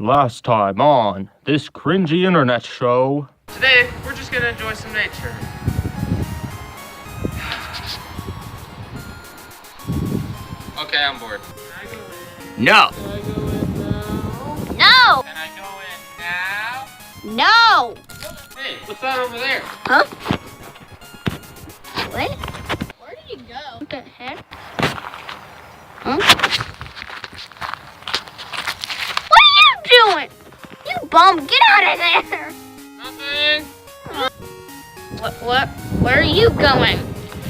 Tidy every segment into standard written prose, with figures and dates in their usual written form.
Last time on this cringy internet show. Today, we're just gonna enjoy some nature. Okay, I'm bored. Can I go in? No. Can I go in now? No! Can I go in now? No! Hey, what's that over there? Huh? What? Where did he go? What the heck? Huh? What are you doing? You bum, get out of there! Nothing. What? Where are you going?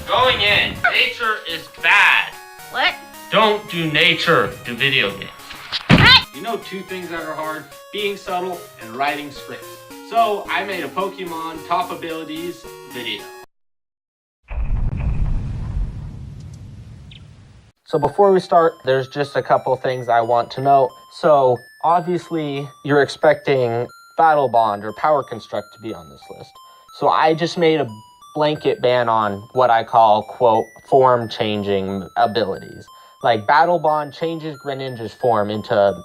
Going in. Nature is bad. What? Don't do nature, do video games. You know two things that are hard? Being subtle and writing scripts. So I made a Pokemon top abilities video. So before we start, there's just a couple things I want to note. So obviously you're expecting Battle Bond or Power Construct to be on this list. So I just made a blanket ban on what I call, quote, form changing abilities. Like Battle Bond changes Greninja's form into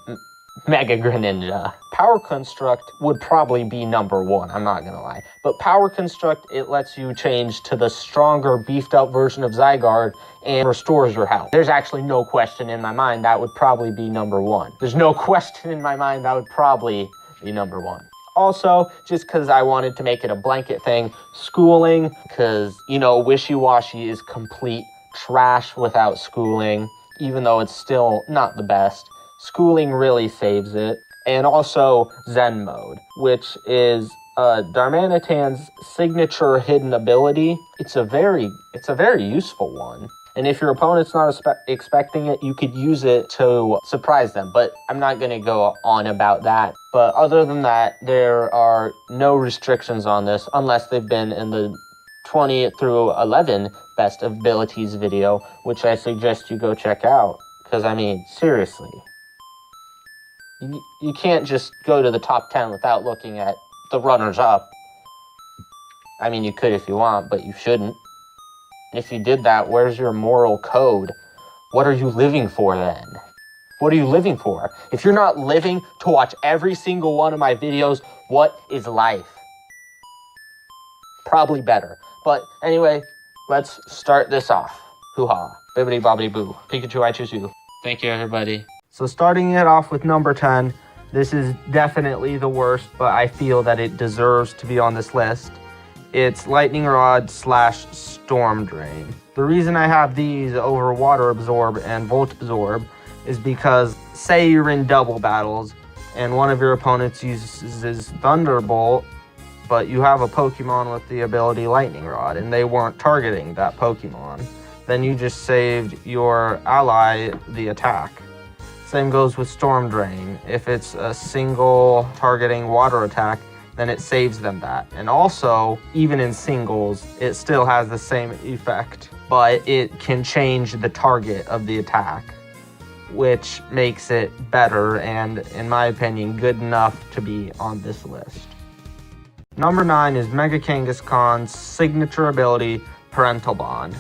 Mega Greninja. Power Construct would probably be number one, I'm not gonna lie. But Power Construct, it lets you change to the stronger, beefed up version of Zygarde and restores your health. There's actually no question in my mind that would probably be number one. There's no question in my mind that would probably be number one. Also, just because I wanted to make it a blanket thing, schooling, because, you know, Wishy-Washy is complete trash without schooling, even though it's still not the best. Schooling really saves it. And also Zen mode, which is Darmanitan's signature hidden ability. It's a very useful one. And if your opponent's not expecting it, you could use it to surprise them. But I'm not going to go on about that. But other than that, there are no restrictions on this unless they've been in the 20 through 11 best abilities video, which I suggest you go check out. Because, I mean, seriously. You can't just go to the top 10 without looking at the runners-up. I mean, you could if you want, but you shouldn't. If you did that, where's your moral code? What are you living for then? What are you living for? If you're not living to watch every single one of my videos, what is life? Probably better. But anyway, let's start this off. Hoo-ha. Bibbidi bobbidi boo. Pikachu, I choose you. Thank you, everybody. So starting it off with number 10, this is definitely the worst, but I feel that it deserves to be on this list. It's Lightning Rod / Storm Drain. The reason I have these over Water Absorb and Volt Absorb is because, say you're in double battles, and one of your opponents uses Thunderbolt, but you have a Pokemon with the ability Lightning Rod, and they weren't targeting that Pokemon. Then you just saved your ally the attack. Same goes with Storm Drain. If it's a single targeting water attack, then it saves them that. And also, even in singles, it still has the same effect, but it can change the target of the attack, which makes it better and, in my opinion, good enough to be on this list. Number 9 is Mega Kangaskhan's signature ability, Parental Bond.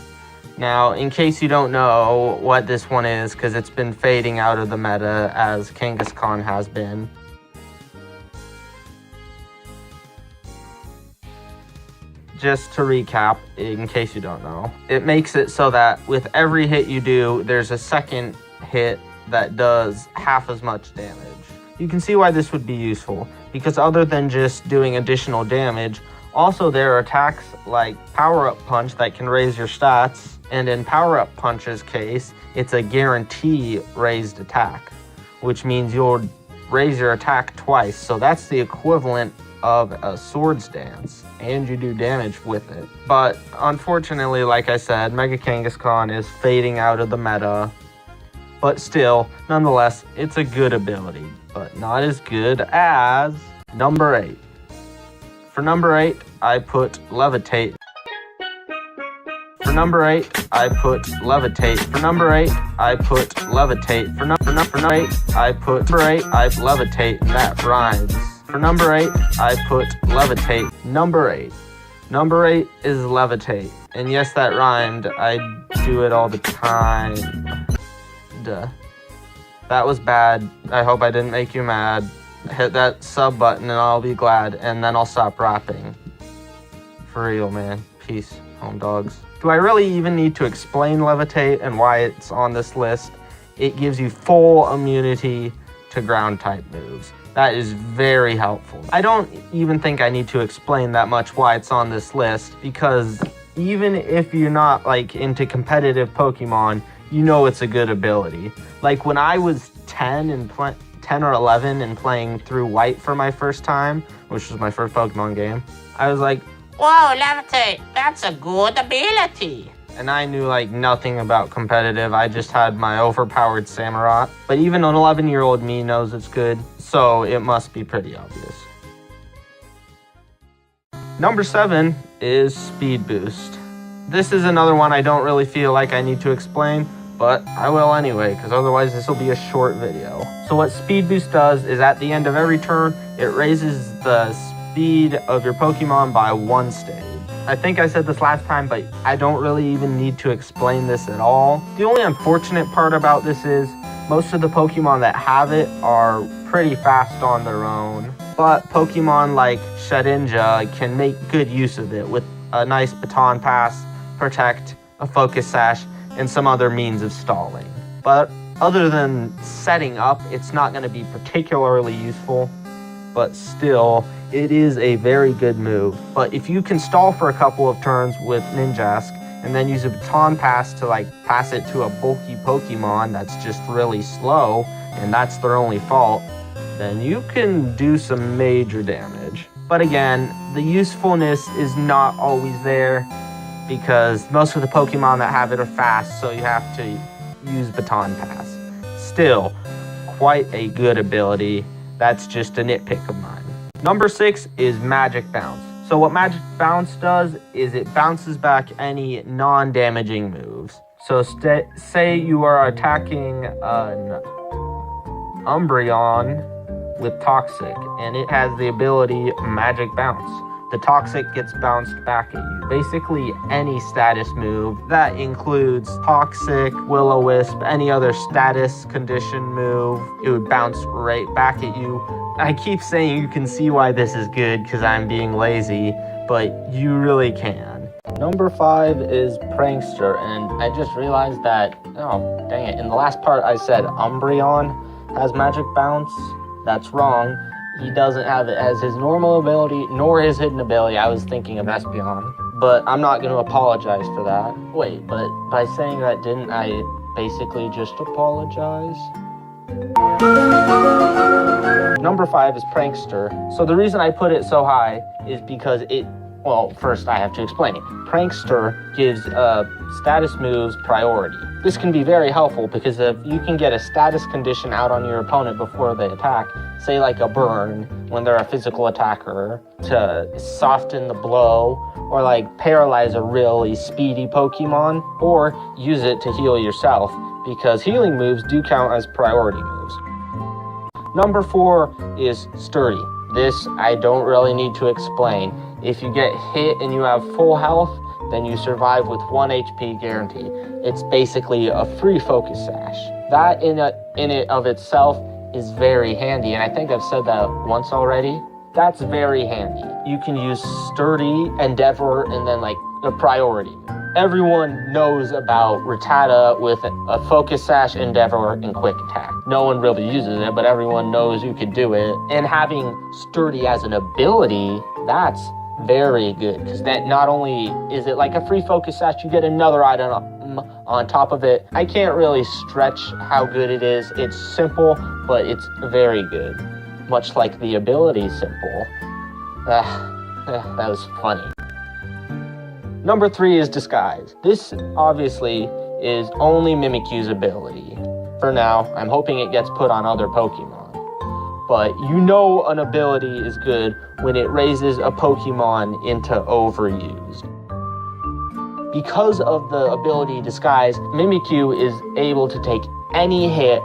Now, in case you don't know what this one is, because it's been fading out of the meta as Kangaskhan has been. Just to recap, in case you don't know, it makes it so that with every hit you do, there's a second hit that does half as much damage. You can see why this would be useful, because other than just doing additional damage, also there are attacks like Power Up Punch that can raise your stats, and in Power Up Punch's case, it's a guarantee raised attack, which means you'll raise your attack twice, so that's the equivalent of a Swords Dance, and you do damage with it. But unfortunately, like I said, Mega Kangaskhan is fading out of the meta, but still, nonetheless, it's a good ability, but not as good as number 8. For number 8, I put Levitate. For number 8, I put Levitate. For number 8, I put Levitate. For number 8, I put Levitate, and that rhymes. For number 8, I put Levitate. Number 8. Number 8 is Levitate. And yes, that rhymed. I do it all the time. Duh. That was bad. I hope I didn't make you mad. hit that sub button and I'll be glad, and then I'll stop rapping. For real, man. Peace, home dogs. Do I really even need to explain Levitate and why it's on this list? It gives you full immunity to ground type moves. That is very helpful. I don't even think I need to explain that much why it's on this list, because even if you're not like into competitive Pokemon, you know it's a good ability. Like when I was 10 or 11 and playing through White for my first time, which was my first Pokemon game, I was like, whoa, Levitate, that's a good ability. And I knew like nothing about competitive. I just had my overpowered Samurott. But even an 11-year-old me knows it's good, so it must be pretty obvious. Number 7 is Speed Boost. This is another one I don't really feel like I need to explain, but I will anyway, because otherwise this will be a short video. So what Speed Boost does is at the end of every turn, it raises the speed of your Pokemon by 1 stage. I think I said this last time, but I don't really even need to explain this at all. The only unfortunate part about this is most of the Pokemon that have it are pretty fast on their own. But Pokemon like Shedinja can make good use of it with a nice Baton Pass, Protect, a Focus Sash, and some other means of stalling. But other than setting up, it's not going to be particularly useful. But still, it is a very good move. But if you can stall for a couple of turns with Ninjask and then use a Baton Pass to like pass it to a bulky Pokemon that's just really slow and that's their only fault, then you can do some major damage. But again, the usefulness is not always there because most of the Pokemon that have it are fast, so you have to use Baton Pass. Still, quite a good ability. That's just a nitpick of mine. Number 6 is Magic Bounce. So what Magic Bounce does is it bounces back any non-damaging moves. So say you are attacking an Umbreon with Toxic, and it has the ability Magic Bounce. The Toxic gets bounced back at you. Basically any status move. That includes Toxic, Will-O-Wisp, any other status condition move. It would bounce right back at you. I keep saying you can see why this is good because I'm being lazy, but you really can. Number 5 is Prankster, and I just realized that, oh, dang it, in the last part I said Umbreon has Magic Bounce. That's wrong. He doesn't have it as his normal ability, nor his hidden ability. I was thinking of Espeon, but I'm not going to apologize for that. Wait, but by saying that, didn't I basically just apologize? Number 5 is Prankster. So the reason I put it so high is because well, first I have to explain it. Prankster gives status moves priority. This can be very helpful because if you can get a status condition out on your opponent before they attack, say like a burn when they're a physical attacker, to soften the blow, or like paralyze a really speedy Pokemon, or use it to heal yourself, because healing moves do count as priority moves. Number 4 is Sturdy. This I don't really need to explain. If you get hit and you have full health, then you survive with 1 HP guarantee. It's basically a free Focus Sash. That in it of itself is very handy, and I think I've said that once already. That's very handy. You can use Sturdy, Endeavor, and then like a priority. Everyone knows about Rattata with a Focus Sash, Endeavor, and Quick Attack. No one really uses it, but everyone knows you could do it. And having Sturdy as an ability, that's very good, because that not only is it like a free Focus Sash, you get another item on top of it. I can't really stretch how good it is. It's simple, but it's very good. Much like the ability simple. That was funny. Number 3 is Disguise. This obviously is only Mimikyu's ability. For now, I'm hoping it gets put on other Pokemon. But you know an ability is good when it raises a Pokemon into overused. Because of the ability Disguise, Mimikyu is able to take any hit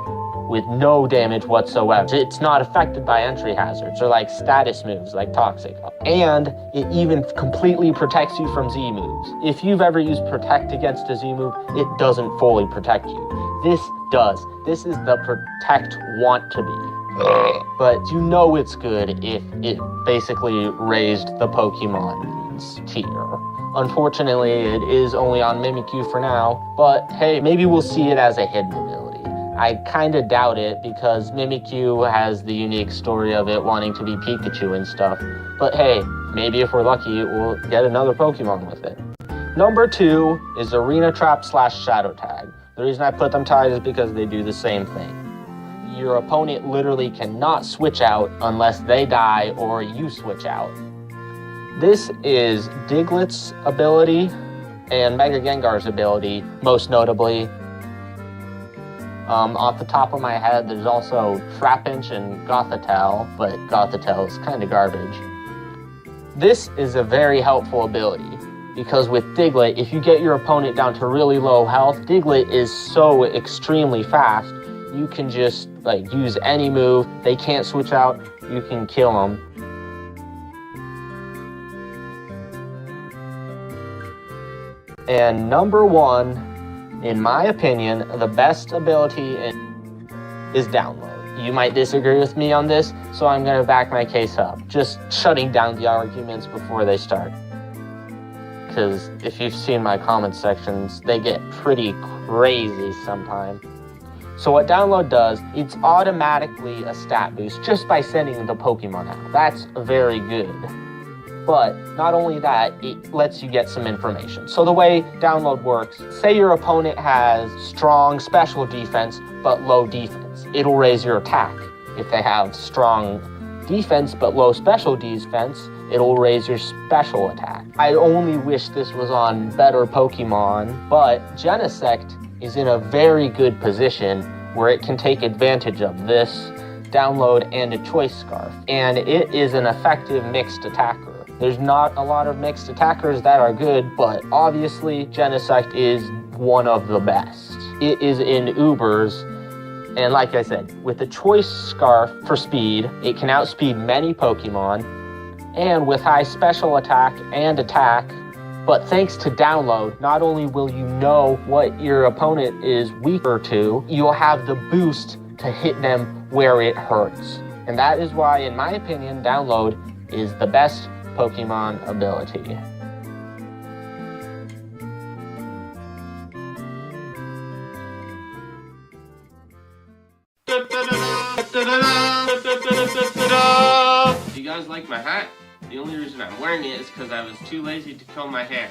with no damage whatsoever. It's not affected by entry hazards or like status moves like Toxic. And it even completely protects you from Z moves. If you've ever used Protect against a Z move, it doesn't fully protect you. This does. This is the Protect want to be. But you know it's good if it basically raised the Pokemon's tier. Unfortunately, it is only on Mimikyu for now, but hey, maybe we'll see it as a hidden ability. I kind of doubt it because Mimikyu has the unique story of it wanting to be Pikachu and stuff. But hey, maybe if we're lucky, we'll get another Pokemon with it. Number 2 is Arena Trap / Shadow Tag. The reason I put them tied is because they do the same thing. Your opponent literally cannot switch out unless they die or you switch out. This is Diglett's ability and Mega Gengar's ability, most notably. Off the top of my head, there's also Trapinch and Gothitelle, but Gothitelle is kind of garbage. This is a very helpful ability, because with Diglett, if you get your opponent down to really low health, Diglett is so extremely fast, you can just use any move, they can't switch out, you can kill them. And number 1, in my opinion, the best ability is Download. You might disagree with me on this, so I'm going to back my case up, just shutting down the arguments before they start. Because if you've seen my comment sections, they get pretty crazy sometimes. So what Download does, it's automatically a stat boost just by sending the Pokemon out. That's very good. But not only that, it lets you get some information. So the way Download works, say your opponent has strong special defense but low defense. It'll raise your attack. If they have strong defense but low special defense, it'll raise your special attack. I only wish this was on better Pokemon, but Genesect is in a very good position where it can take advantage of this Download and a Choice Scarf. And it is an effective mixed attacker. There's not a lot of mixed attackers that are good, but obviously Genesect is one of the best. It is in Ubers, and like I said, with the Choice Scarf for speed, it can outspeed many Pokemon, and with high special attack and attack, but thanks to Download, not only will you know what your opponent is weaker to, you'll have the boost to hit them where it hurts. And that is why, in my opinion, Download is the best Pokemon ability. Do you guys like my hat? The only reason I'm wearing it is because I was too lazy to comb my hair.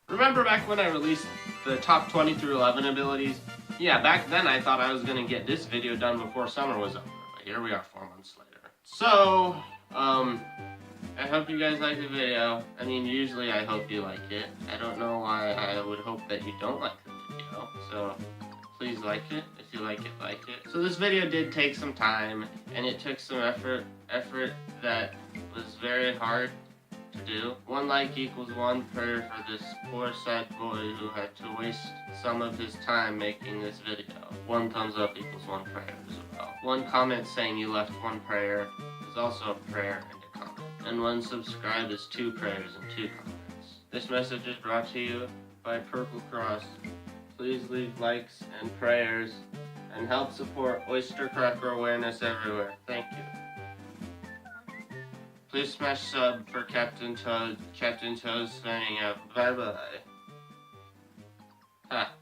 Remember back when I released the top 20 through 11 abilities? Yeah, back then I thought I was going to get this video done before summer was over, but here we are 4 months later. So, I hope you guys like the video. I mean, usually I hope you like it. I don't know why I would hope that you don't like the video, so please like it. If you like it. So this video did take some time, and it took some effort that was very hard to do. 1 like equals 1 prayer for this poor sad boy who had to waste some of his time making this video. 1 thumbs up equals 1 prayer as well. 1 comment saying you left 1 prayer is also a prayer and a comment. And 1 subscribe is 2 prayers and 2 comments. This message is brought to you by Purple Cross. Please leave likes and prayers and help support oyster cracker awareness everywhere. Thank you. Please smash sub for Captain Toad. Captain Toad's signing out. Bye bye. Ha.